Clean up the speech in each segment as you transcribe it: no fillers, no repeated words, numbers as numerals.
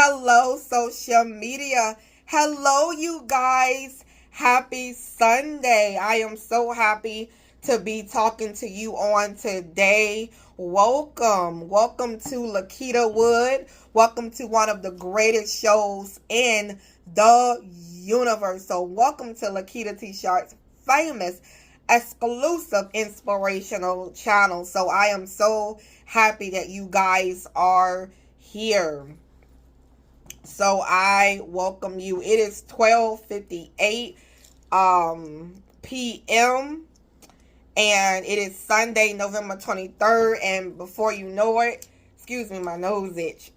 Hello, social media. Hello, you guys. Happy Sunday. I am so happy to be talking to you on today. Welcome. Welcome to Lakita Wood. Welcome to one of the greatest shows in the universe. So, welcome to Lakita T. Sharp's famous exclusive inspirational channel. So, I am so happy that you guys are here. So I welcome you. It is 12:58 p.m. and it is Sunday, November 23rd, and before you know it, excuse me, my nose itch.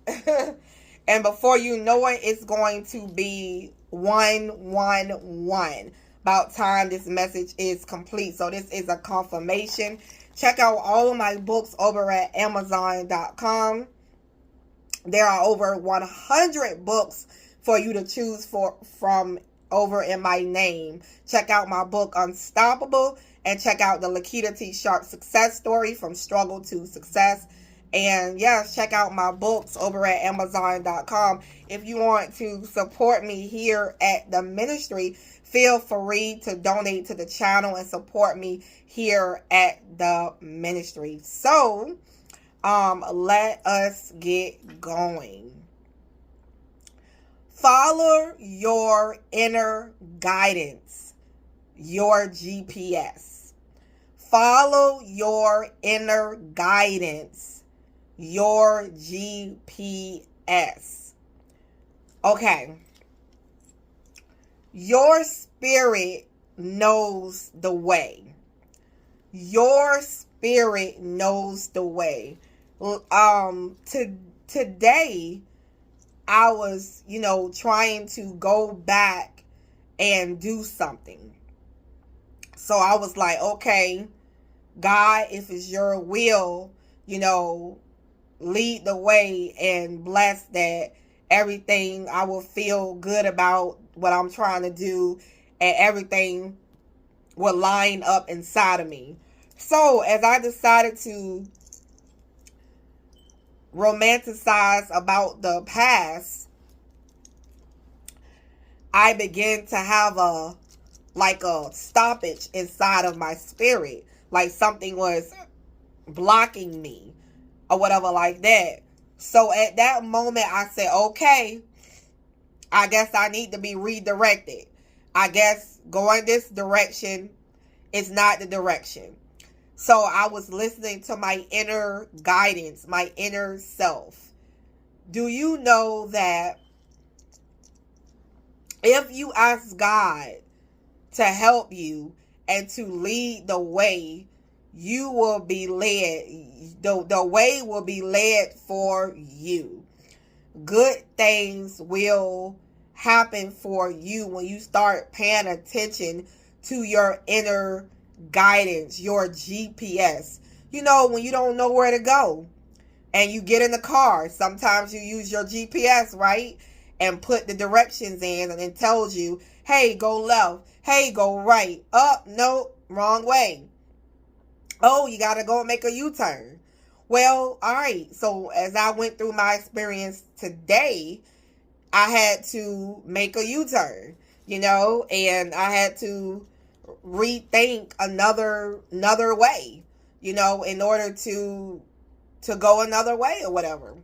And before you know it, it's going to be 111. About time this message is complete. So this is a confirmation. Check out all of my books over at Amazon.com. There are over 100 books for you to choose from over in my name. Check out my book Unstoppable and check out the Lakita T. Sharp success story from struggle to success. And yes, check out my books over at Amazon.com. If you want to support me here at the ministry, feel free to donate to the channel and support me here at the ministry. So, let us get going. Follow your inner guidance, your GPS. Follow your inner guidance, your GPS. Okay. Your spirit knows the way. Your spirit knows the way. Today I was, trying to go back and do something. So I was like, okay, God, if it's your will, lead the way and bless that everything I will feel good about what I'm trying to do and everything will line up inside of me. So as I decided to romanticize about the past, I began to have a stoppage inside of my spirit, like something was blocking me or whatever like that. So at that moment I said, okay, I guess I need to be redirected. I guess going this direction is not the direction. So I was listening to my inner guidance, my inner self. Do you know that if you ask God to help you and to lead the way, you will be led. The way will be led for you. Good things will happen for you when you start paying attention to your inner guidance, your GPS. When you don't know where to go and you get in the car, sometimes you use your GPS, right? And put the directions in and it tells you, hey, go left. Hey, go right. Up, no, wrong way. Oh, you got to go and make a U-turn. Well, all right. So as I went through my experience today, I had to make a U-turn, and I had to rethink another way, in order to go another way or whatever.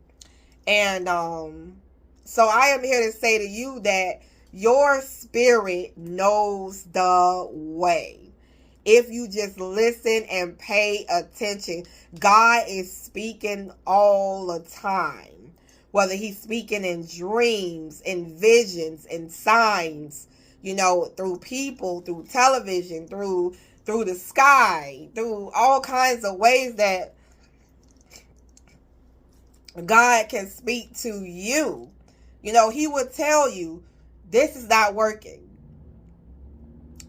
And so I am here to say to you that your spirit knows the way. If you just listen and pay attention, God is speaking all the time. Whether he's speaking in dreams, in visions, in signs, through people, through television, through the sky, through all kinds of ways that God can speak to you. He would tell you, this is not working.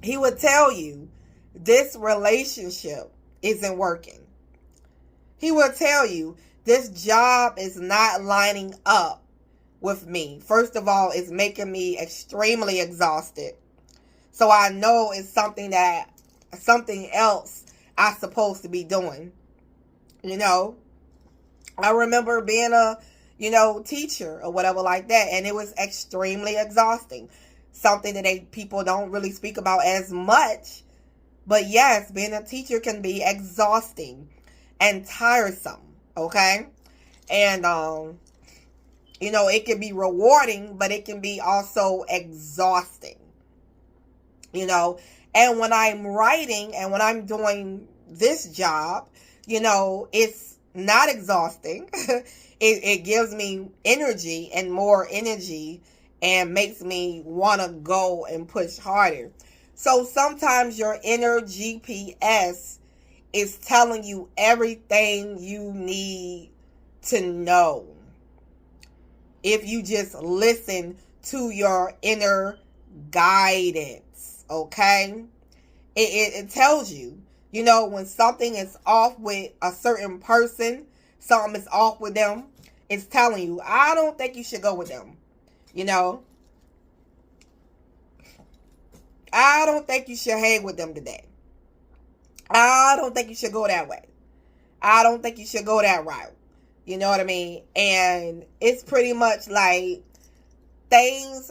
He would tell you, this relationship isn't working. He will tell you, this job is not lining up with me. First of all, it's making me extremely exhausted. So I know it's something else I'm supposed to be doing. I remember being a teacher or whatever like that. And it was extremely exhausting. Something that people don't really speak about as much. But yes, being a teacher can be exhausting and tiresome. Okay? And, it can be rewarding, but it can be also exhausting. And when I'm writing and when I'm doing this job, it's not exhausting. It gives me energy and more energy and makes me want to go and push harder. So sometimes your inner GPS is telling you everything you need to know. If you just listen to your inner guidance, okay? It tells you, when something is off with a certain person, something is off with them, it's telling you, I don't think you should go with them. I don't think you should hang with them today. I don't think you should go that way. I don't think you should go that route. You know what I mean? And it's pretty much like things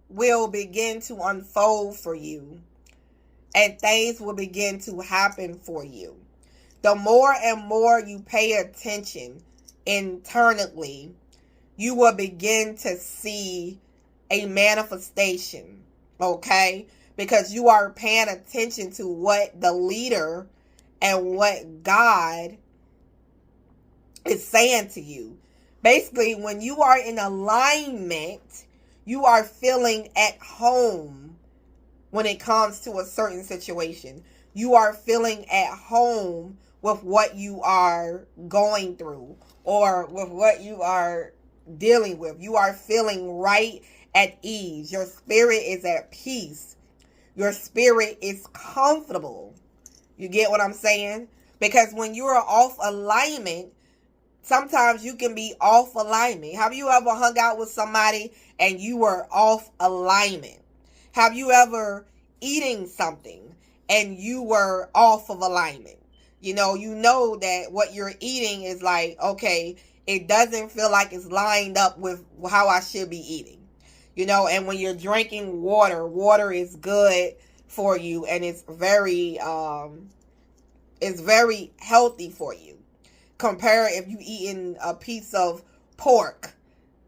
will begin to unfold for you, and things will begin to happen for you. The more and more you pay attention internally, you will begin to see a manifestation, okay? Because you are paying attention to what the leader and what God is saying to you. Basically, when you are in alignment, you are feeling at home when it comes to a certain situation. You are feeling at home with what you are going through or with what you are dealing with. You are feeling right at ease. Your spirit is at peace. Your spirit is comfortable. You get what I'm saying? Because when you are off alignment, sometimes you can be off alignment. Have you ever hung out with somebody and you were off alignment? Have you ever eating something and you were off of alignment? You know that what you're eating is like, okay, it doesn't feel like it's lined up with how I should be eating. And when you're drinking water is good for you, and it's very healthy for you. Compare if you eating a piece of pork,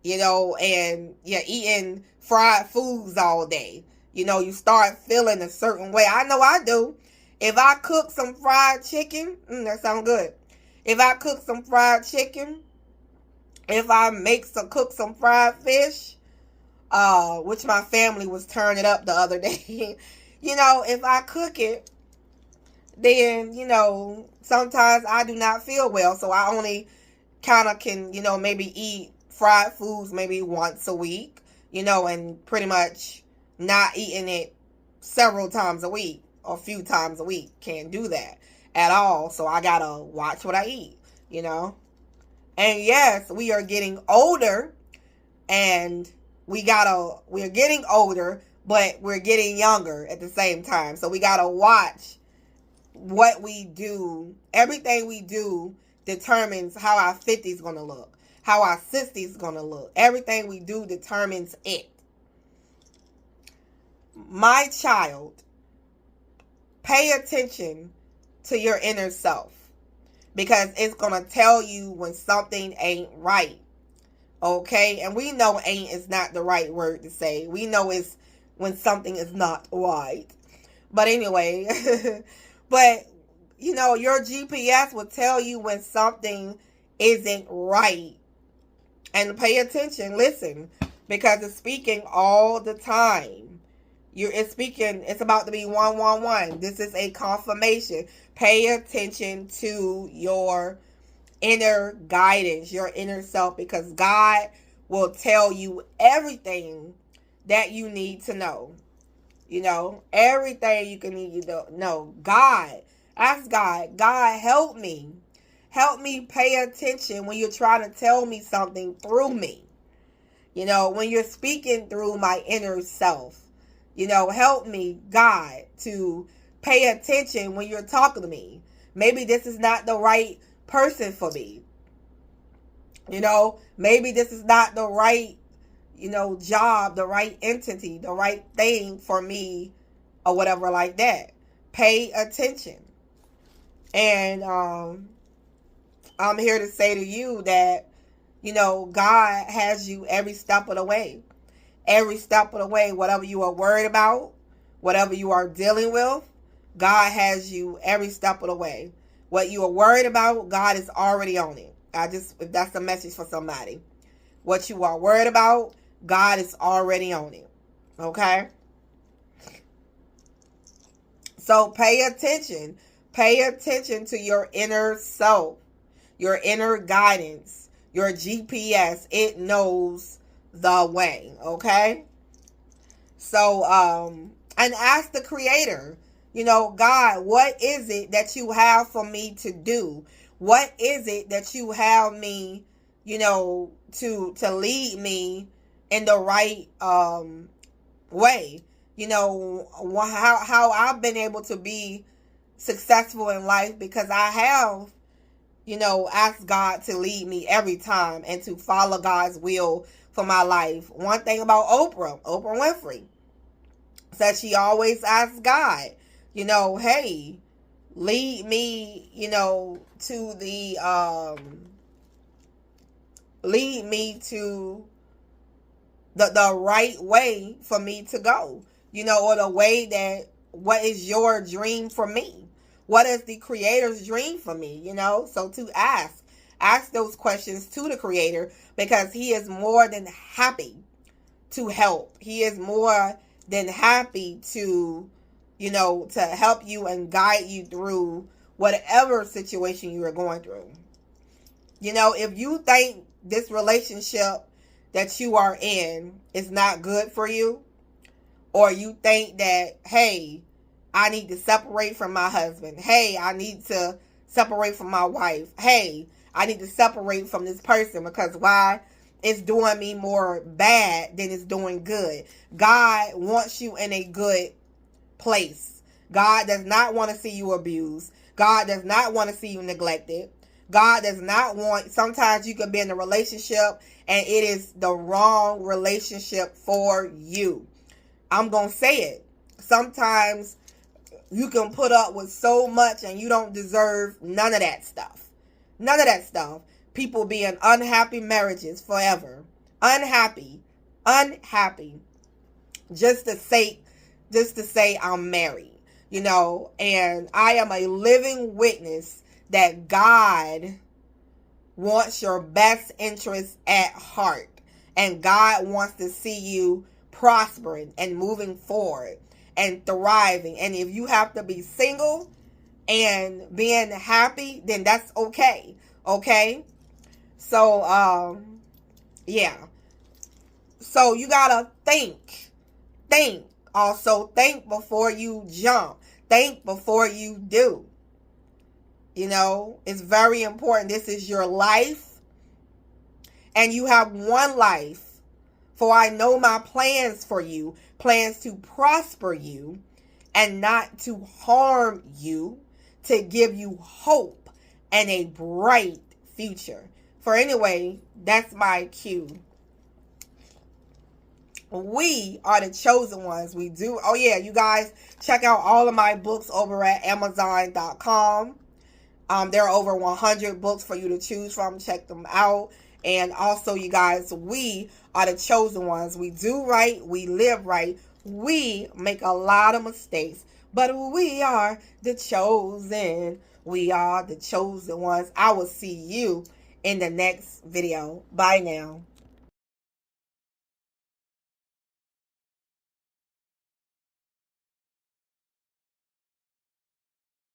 and you're eating fried foods all day. You start feeling a certain way. I know I do. If I cook some fried chicken, that sounds good. If I cook some fried chicken, if I cook some fried fish, which my family was turning up the other day. If I cook it, then, sometimes I do not feel well. So I only kind of can, maybe eat fried foods maybe once a week, and pretty much not eating it several times a week or a few times a week. Can't do that at all. So I got to watch what I eat, And yes, we are getting older, and we're getting older, but we're getting younger at the same time. So we got to watch what we do. Everything we do determines how our 50s is going to look, how our 60s is going to look. Everything we do determines it. My child, pay attention to your inner self, because it's going to tell you when something ain't right. Okay? And we know ain't is not the right word to say. We know it's when something is not right. But anyway, but your GPS will tell you when something isn't right. And pay attention, listen, because it's speaking all the time. It's about to be 111. This is a confirmation. Pay attention to your inner guidance, your inner self, because God will tell you everything that you need to know. Everything you can need to know. God, ask God, God, help me. Help me pay attention when you're trying to tell me something through me. When you're speaking through my inner self. Help me, God, to pay attention when you're talking to me. Maybe this is not the right person for me. Maybe this is not the right, job, the right entity, the right thing for me, or whatever like that. Pay attention. And I'm here to say to you that, God has you every step of the way. Every step of the way, whatever you are worried about, whatever you are dealing with, God has you every step of the way. What you are worried about, God is already on it. If that's a message for somebody. What you are worried about, God is already on it. Okay? So pay attention. Pay attention to your inner self, your inner guidance, your GPS. It knows the way. Okay? So, and ask the Creator, God, what is it that you have for me to do? What is it that you have me, to lead me in the right way? How I've been able to be successful in life because I have, asked God to lead me every time and to follow God's will for my life. One thing about Oprah Winfrey, said she always asks God, hey, lead me, to the right way for me to go, or the way that, what is your dream for me? What is the Creator's dream for me? So to ask those questions to the Creator, because He is more than happy to help. He is more than happy to, to help you and guide you through whatever situation you are going through. If you think this relationship that you are in is not good for you, or you think that, hey, I need to separate from my husband. Hey, I need to separate from my wife. Hey, I need to separate from this person because why? It's doing me more bad than it's doing good. God wants you in a good place. God does not want to see you abused. God does not want to see you neglected. God does not want, sometimes you can be in a relationship and it is the wrong relationship for you. I'm going to say it. Sometimes you can put up with so much and you don't deserve none of that stuff. None of that stuff. People be in unhappy marriages forever. Unhappy. Just to say I'm married. And I am a living witness that God wants your best interest at heart. And God wants to see you prospering and moving forward and thriving. And if you have to be single and being happy, then that's okay. Okay? So, yeah. So you gotta think. Also, think before you jump. Think before you do. It's very important. This is your life. And you have one life. For I know my plans for you. Plans to prosper you and not to harm you. To give you hope and a bright future. For anyway, that's my cue. We are the chosen ones. We do. Oh yeah, you guys check out all of my books over at Amazon.com. There are over 100 books for you to choose from. Check them out. And also, you guys, we are the chosen ones. We do right. We live right. We make a lot of mistakes. But we are the chosen. We are the chosen ones. I will see you in the next video. Bye now.